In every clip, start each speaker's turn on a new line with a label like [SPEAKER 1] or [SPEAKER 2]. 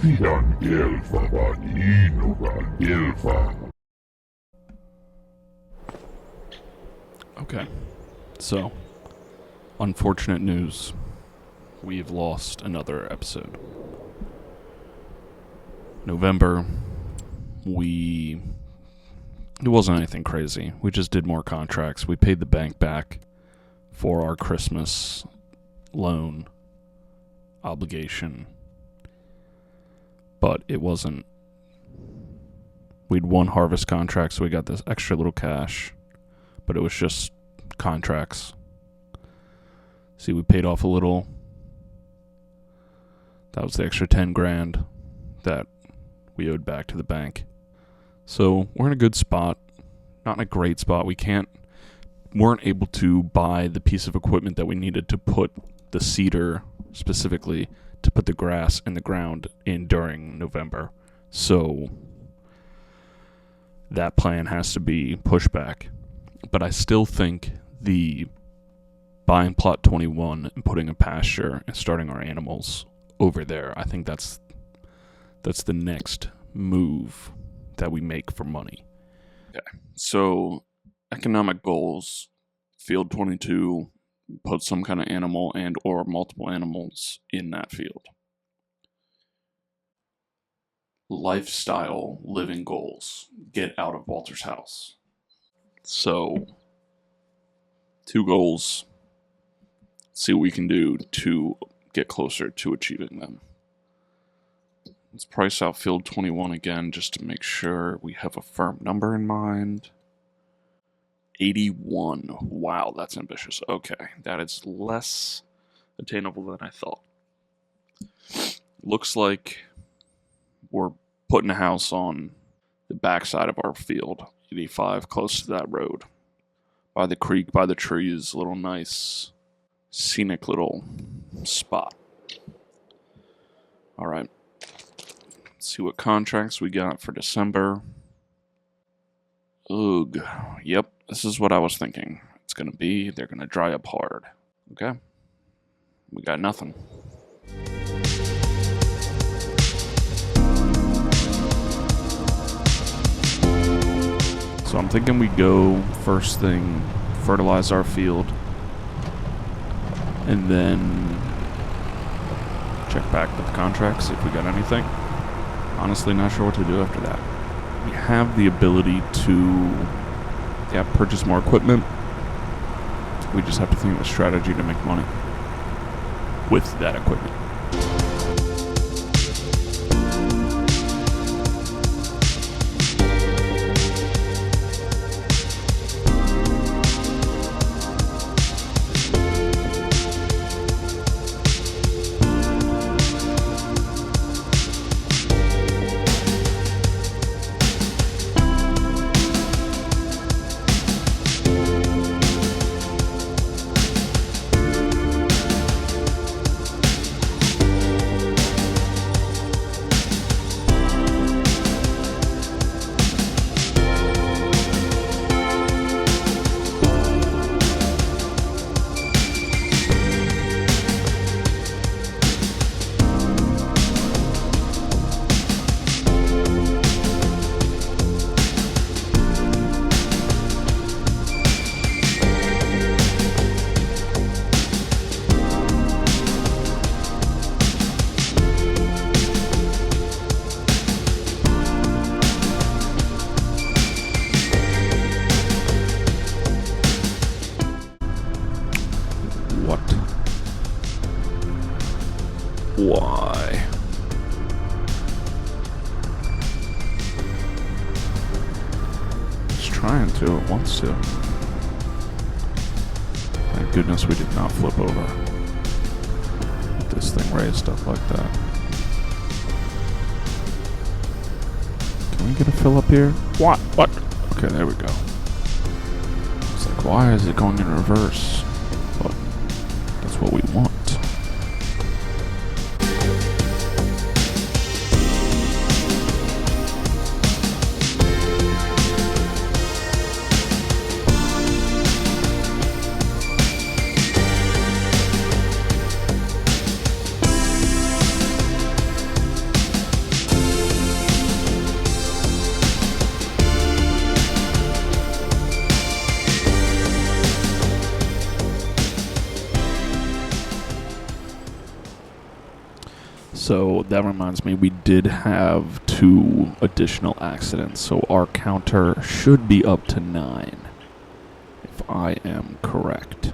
[SPEAKER 1] Okay, so, unfortunate news. We've lost another episode. November, it wasn't anything crazy. We just did more contracts. We paid the bank back for our Christmas loan obligation. But it wasn't. We'd won harvest contracts, so we got this extra little cash. But it was just contracts. See, we paid off a little. That was the extra 10 grand that we owed back to the bank. So we're in a good spot. Not in a great spot. Weren't able to buy the piece of equipment that we needed to put the cedar, specifically, to put the grass in the ground in during November. So that plan has to be pushed back. But I still think the buying plot 21 and putting a pasture and starting our animals over there, I think that's the next move that we make for money. Okay. So economic goals, field 22, put some kind of animal and or multiple animals in that field. Lifestyle living goals, get out of Walter's house. So 2 goals, see what we can do to get closer to achieving them. Let's price out field 21 again just to make sure we have a firm number in mind. 81. Wow, that's ambitious. Okay, that is less attainable than I thought. Looks like we're putting a house on the backside of our field, 85, close to that road. By the creek, by the trees, a little nice, scenic little spot. Alright. Let's see what contracts we got for December. Ugh. Yep, this is what I was thinking. It's gonna be, they're gonna dry up hard. Okay. We got nothing. So I'm thinking we go first thing, fertilize our field, and then check back with the contracts if we got anything. Honestly, not sure what to do after that. We have the ability to purchase more equipment. We just have to think of a strategy to make money with that equipment. Why? It's trying to, it wants to. Thank goodness we did not flip over. Get this thing raised up like that. Can we get a fill up here? What? Okay, there we go. It's like, why is it going in reverse? But that's what we want. So that reminds me, we did have 2 additional accidents, so our counter should be up to 9, if I am correct.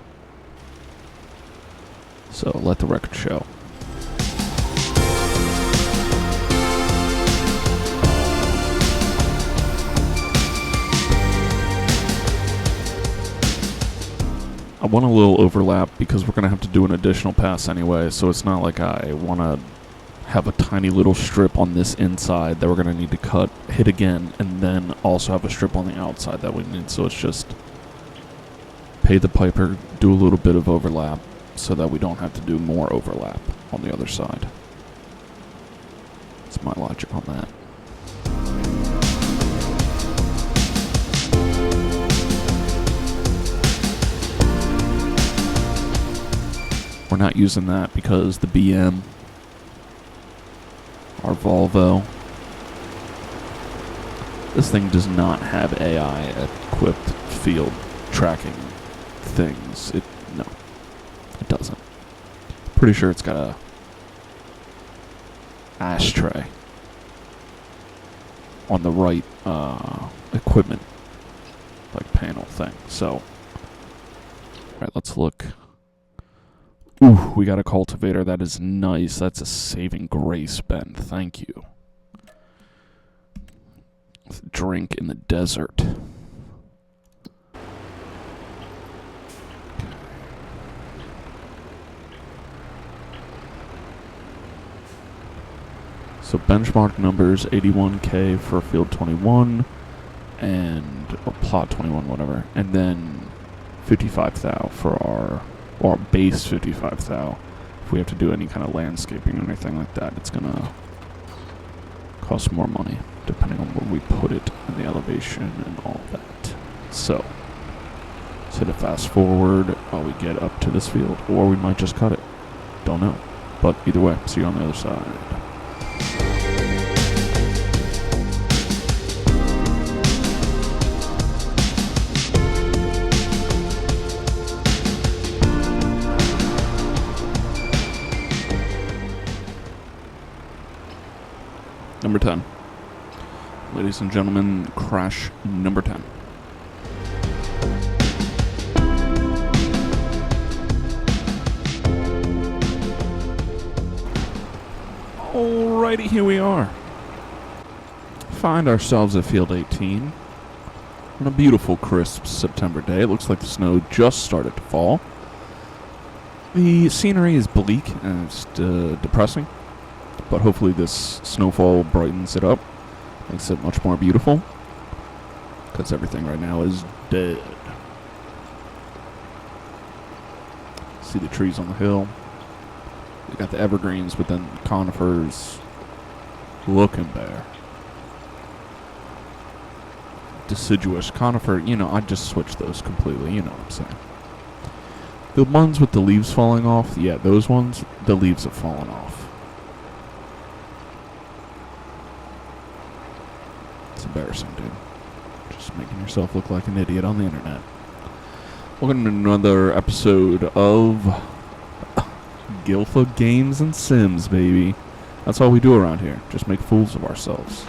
[SPEAKER 1] So let the record show. I want a little overlap because we're going to have to do an additional pass anyway, so it's not like I want to have a tiny little strip on this inside that we're going to need to cut, hit again, and then also have a strip on the outside that we need. So it's just pay the piper, do a little bit of overlap so that we don't have to do more overlap on the other side. That's my logic on that. We're not using that because the BM, our Volvo, this thing does not have AI equipped field tracking things. No, it doesn't. Pretty sure it's got a ashtray on the right equipment like panel thing. So, all right, let's look. Ooh, we got a cultivator. That is nice. That's a saving grace, Ben. Thank you. Drink in the desert. So benchmark numbers 81K for field 21 or plot 21, whatever, and then 55,000 for our base 55,000. If we have to do any kind of landscaping or anything like that, it's gonna cost more money depending on where we put it in the elevation and all that. So let's hit a fast forward while we get up to this field, or we might just cut it. Don't know. But either way, see you on the other side. Number 10. Ladies and gentlemen, crash number 10. Alrighty, here we are. Find ourselves at Field 18 on a beautiful, crisp September day. It looks like the snow just started to fall. The scenery is bleak and it's depressing. But hopefully this snowfall brightens it up, makes it much more beautiful, because everything right now is dead. See the trees on the hill. We got the evergreens, but then conifers looking bare. Deciduous conifer, I'd just switch those completely, you know what I'm saying. The ones with the leaves falling off, yeah, those ones, the leaves have fallen off. It's embarrassing, dude. Just making yourself look like an idiot on the internet. Welcome to another episode of Gilfa Games and Sims, baby. That's all we do around here. Just make fools of ourselves.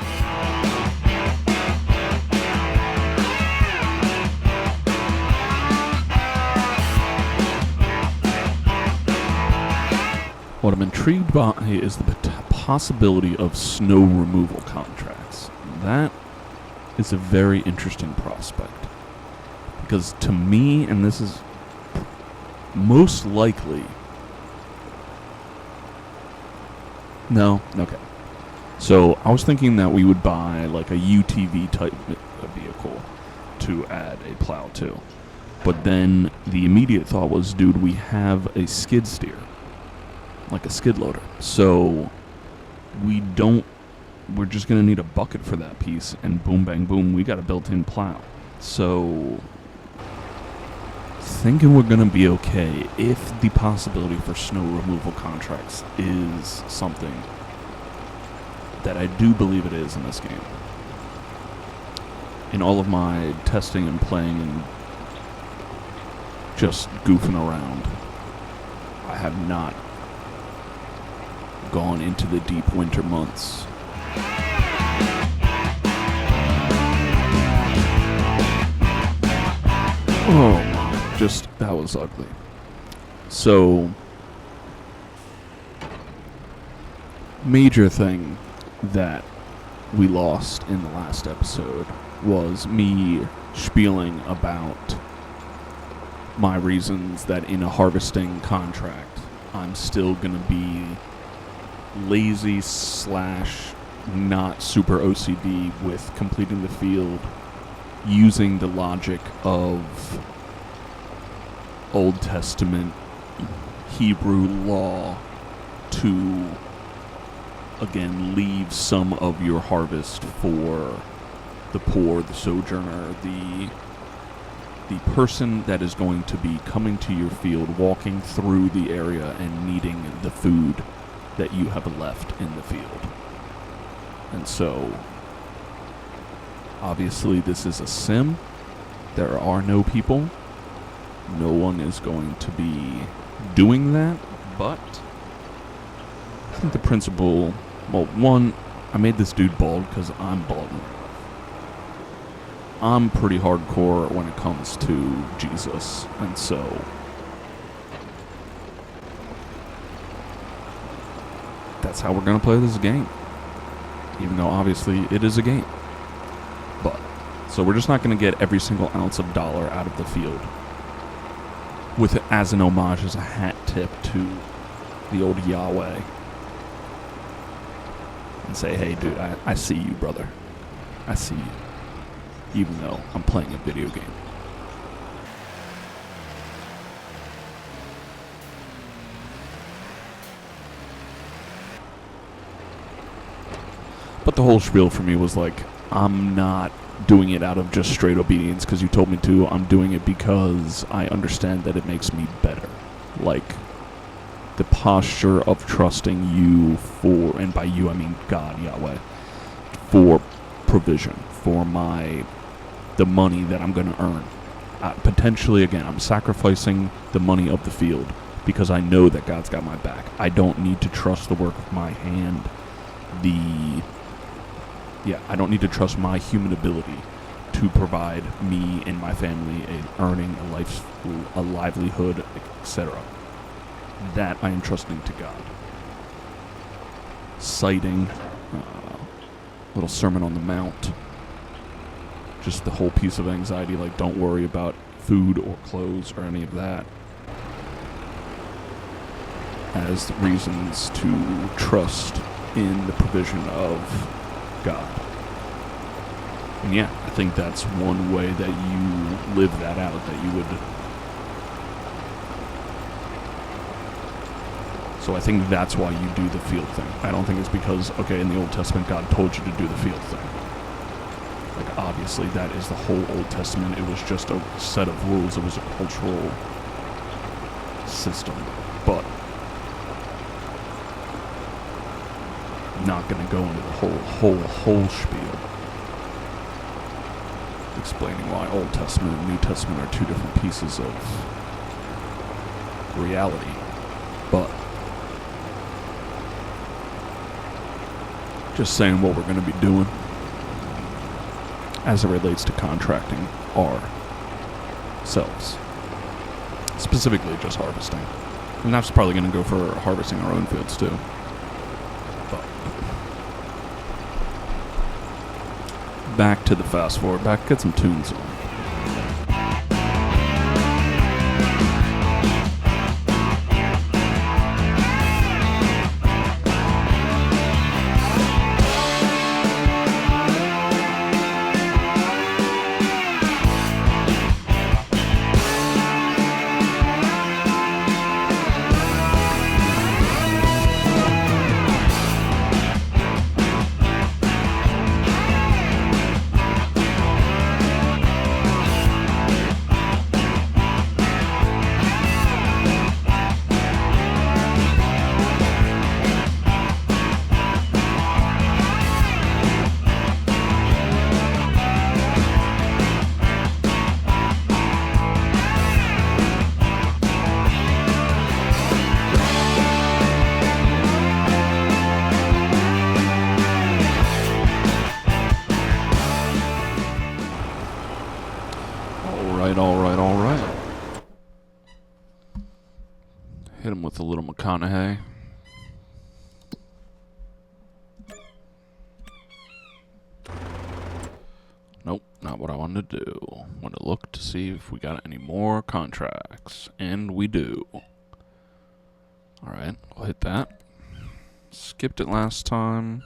[SPEAKER 1] What I'm intrigued by is the possibility of snow removal contracts. That is a very interesting prospect. Because to me, and this is most likely... No? Okay. So I was thinking that we would buy like a UTV type vehicle to add a plow to. But then the immediate thought was, dude, we have a skid steer. Like a skid loader. So we're just going to need a bucket for that piece, and boom, bang, boom, we got a built-in plow. So thinking we're going to be okay if the possibility for snow removal contracts is something that I do believe it is in this game. In all of my testing and playing and just goofing around, I have not gone into the deep winter months. Oh, that was ugly. So, major thing that we lost in the last episode was me spieling about my reasons that in a harvesting contract, I'm still going to be lazy / not super OCD with completing the field using the logic of Old Testament Hebrew law to, again, leave some of your harvest for the poor, the sojourner, the person that is going to be coming to your field, walking through the area and needing the food that you have left in the field. And so, obviously this is a sim. There are no people. No one is going to be doing that, but I think the principle, well, one, I made this dude bald because I'm bald. I'm pretty hardcore when it comes to Jesus, and so that's how we're going to play this game. Even though obviously it is a game. But, so we're just not going to get every single ounce of dollar out of the field with it as an homage, as a hat tip to the old Yahweh. And say, hey dude, I see you, brother. I see you. Even though I'm playing a video game. But the whole spiel for me was like, I'm not doing it out of just straight obedience because you told me to. I'm doing it because I understand that it makes me better. Like, the posture of trusting you for, and by you I mean God, Yahweh, for provision, for the money that I'm going to earn. Potentially, again, I'm sacrificing the money of the field because I know that God's got my back. I don't need to trust the work of my hand. I don't need to trust my human ability to provide me and my family earning, a livelihood, etc. That I am trusting to God. Citing little Sermon on the Mount. Just the whole piece of anxiety, like don't worry about food or clothes or any of that, as reasons to trust in the provision of God. And yeah, I think that's one way that you live that out, that you would. So I think that's why you do the field thing. I don't think it's because, okay, in the Old Testament God told you to do the field thing. Like, obviously, that is the whole Old Testament. It was just a set of rules. It was a cultural system. But I'm not going to go into the whole spiel explaining why Old Testament and New Testament are two different pieces of reality. But just saying what we're going to be doing as it relates to contracting ourselves. Specifically just harvesting. And that's probably going to go for harvesting our own fields too. But back to the fast forward. Get some tunes on. Hit him with a little McConaughey. Nope, not what I wanted to do. Want to look to see if we got any more contracts. And we do. Alright, we'll hit that. Skipped it last time.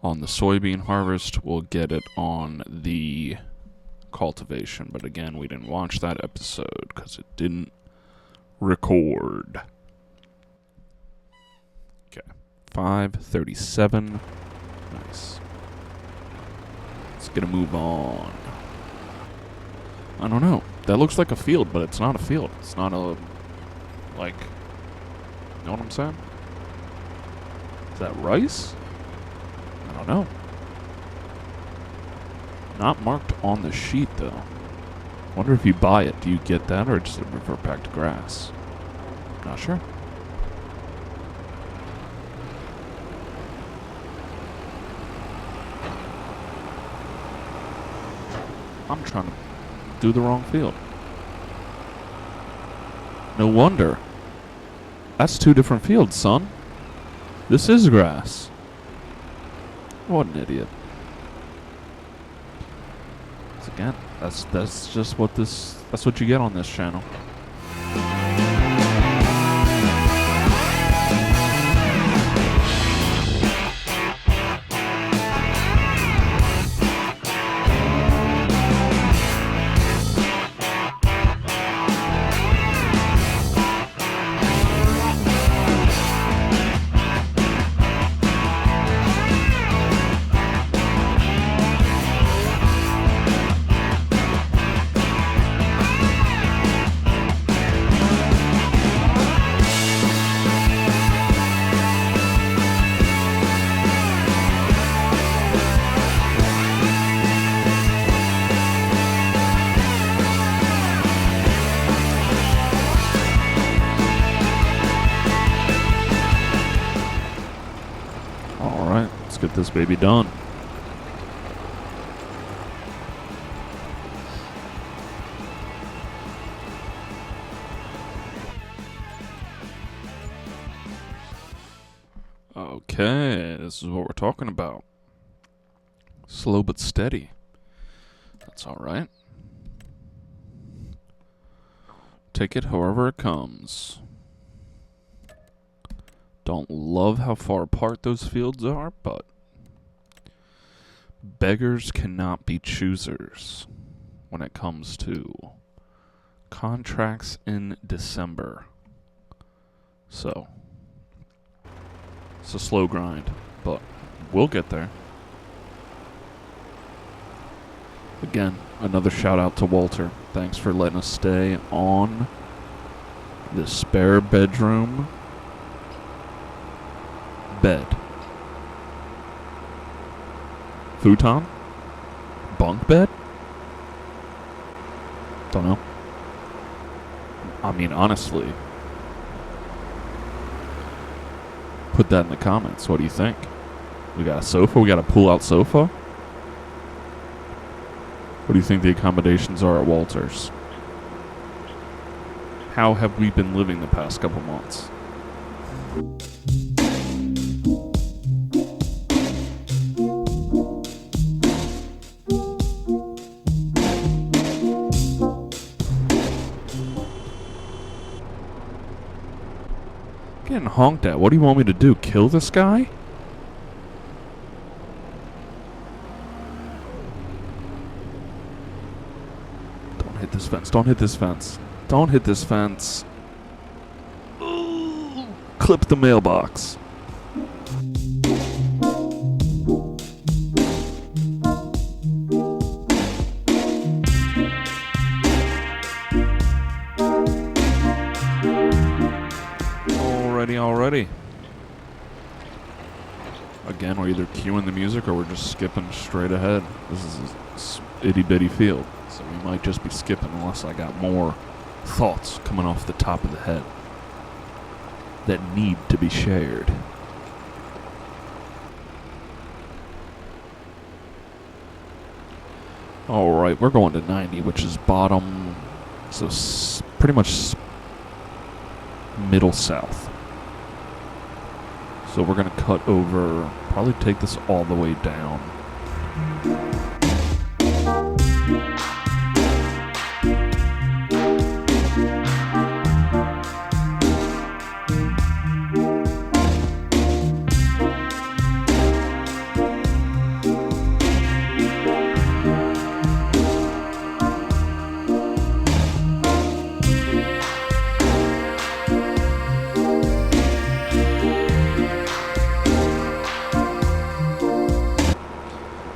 [SPEAKER 1] On the soybean harvest, we'll get it on the cultivation. But again, we didn't watch that episode because it didn't record. Okay, 5:37. Nice. Let's get a move on. I don't know. That looks like a field, but it's not a field. It's not a, like, you know what I'm saying? Is that rice? I don't know. Not marked on the sheet, though. Wonder if you buy it, do you get that, or does it revert back to grass? Not sure. I'm trying to do the wrong field. No wonder. That's two different fields, son. This is grass. What an idiot. Again, that's just what that's what you get on this channel. Let's get this baby done. Okay, this is what we're talking about. Slow but steady. That's all right. Take it however it comes. Don't love how far apart those fields are, but beggars cannot be choosers when it comes to contracts in December. So, it's a slow grind, but we'll get there. Again, another shout out to Walter. Thanks for letting us stay on the spare bedroom bed. Futon? Bunk bed? Don't know. I mean, honestly, put that in the comments. What do you think? We got a sofa? We got a pull-out sofa? What do you think the accommodations are at Walter's? How have we been living the past couple months? Getting honked at. What do you want me to do? Kill this guy? Don't hit this fence. Don't hit this fence. Don't hit this fence. Ooh, clip the mailbox. Already. Again, we're either cueing the music or we're just skipping straight ahead. This is a itty bitty field, so we might just be skipping unless I got more thoughts coming off the top of the head that need to be shared. Alright, we're going to 90, which is bottom, so pretty much middle south. So we're going to cut over, probably take this all the way down.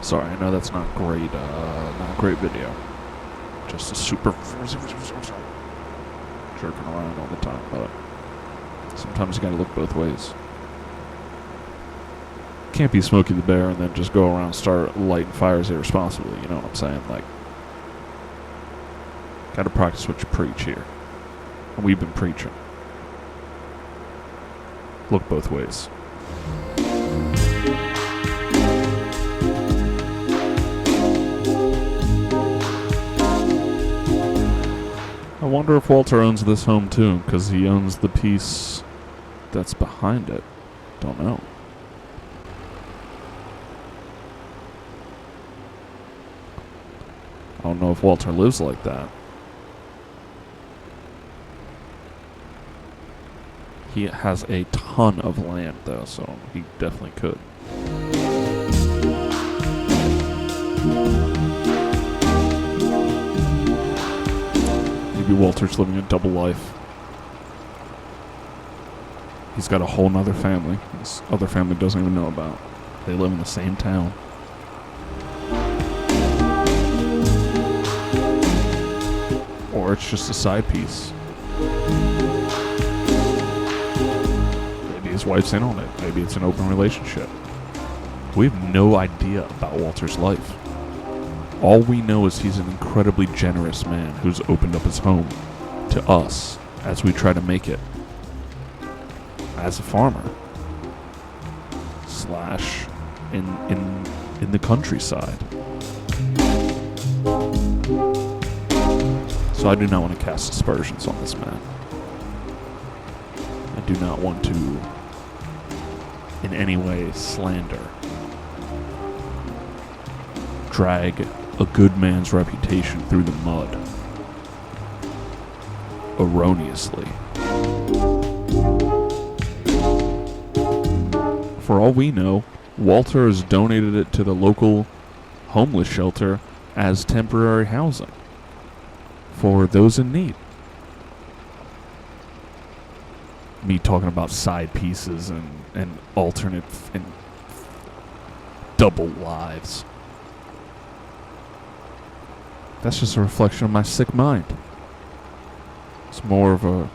[SPEAKER 1] Sorry, I know that's not great video. Just a super jerking around all the time, but sometimes you gotta look both ways. Can't be Smokey the Bear and then just go around and start lighting fires irresponsibly, you know what I'm saying? Like, gotta practice what you preach here. And we've been preaching. Look both ways. I wonder if Walter owns this home too, because he owns the piece that's behind it. Don't know. I don't know if Walter lives like that. He has a ton of land though, so he definitely could. Maybe Walter's living a double life. He's got a whole nother family this other family doesn't even know about. They live in the same town. Or it's just a side piece. Maybe his wife's in on it. Maybe it's an open relationship. We have no idea about Walter's life. All we know is he's an incredibly generous man who's opened up his home to us as we try to make it as a farmer slash in the countryside. So I do not want to cast aspersions on this man. I do not want to in any way slander, drag a good man's reputation through the mud erroneously. For all we know, Walter has donated it to the local homeless shelter as temporary housing for those in need. Me talking about side pieces and alternate and double lives. That's just a reflection of my sick mind. It's more of a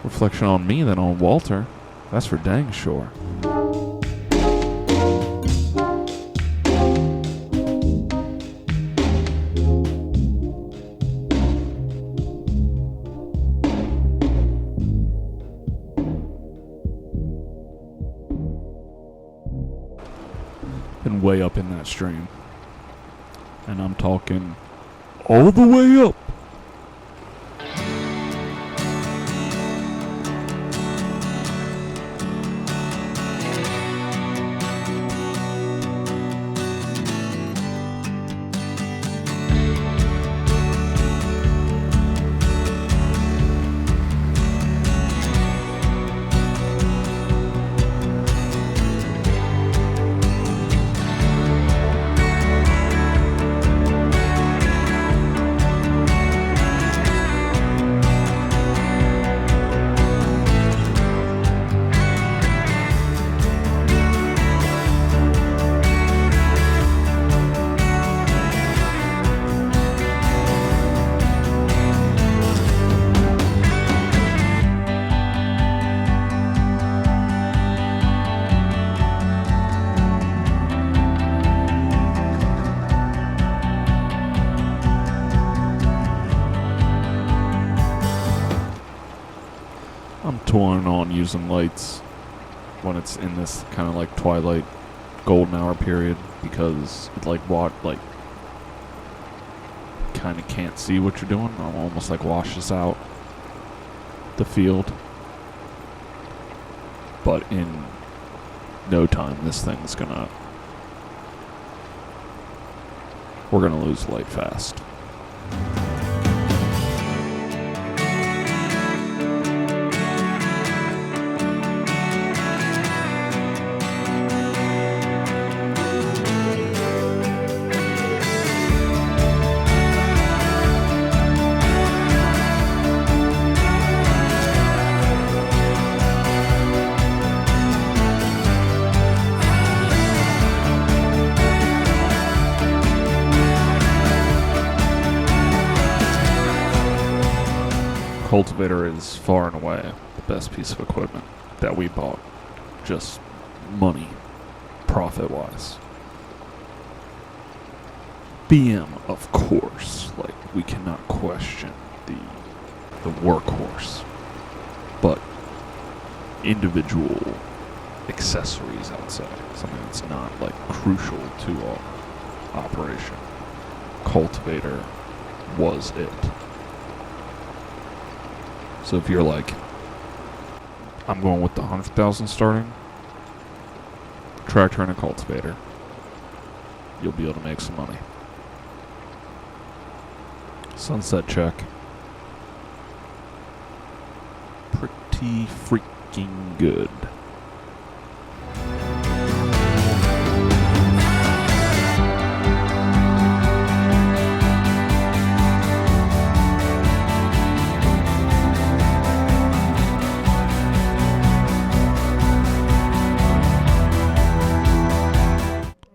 [SPEAKER 1] reflection on me than on Walter. That's for dang sure. Been way up in that stream. And I'm talking all the way up. I'm torn on using lights when it's in this kind of like twilight golden hour period because it like kind of can't see what you're doing. It almost like washes out the field. But in no time, this thing's gonna... We're gonna lose light fast. Cultivator is far and away the best piece of equipment that we bought. Just money, profit-wise. BM, of course. Like, we cannot question the workhorse. But individual accessories, I'd say, something that's not, like, crucial to our operation. Cultivator was it. So if you're like, I'm going with the 100,000 starting, tractor and a cultivator, you'll be able to make some money. Sunset check. Pretty freaking good.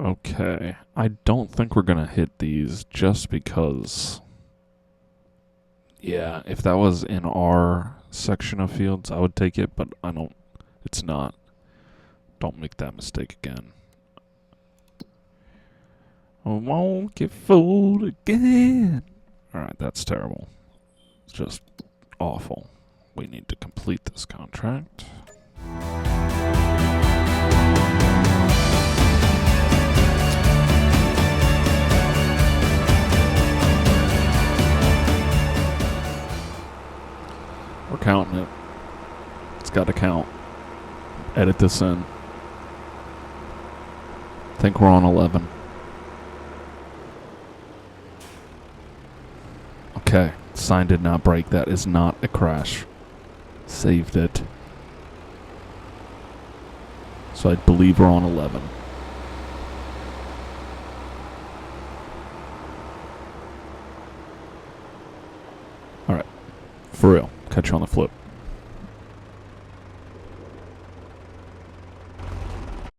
[SPEAKER 1] Okay, I don't think we're gonna hit these just because, yeah, if that was in our section of fields, I would take it, but it's not. Don't make that mistake again. I won't get fooled again. Alright, that's terrible. It's just awful. We need to complete this contract. We're counting it. It's got to count. Edit this in. I think we're on 11. Okay. Sign did not break. That is not a crash. Saved it. So I believe we're on 11. Alright. For real. Catch you on the flip.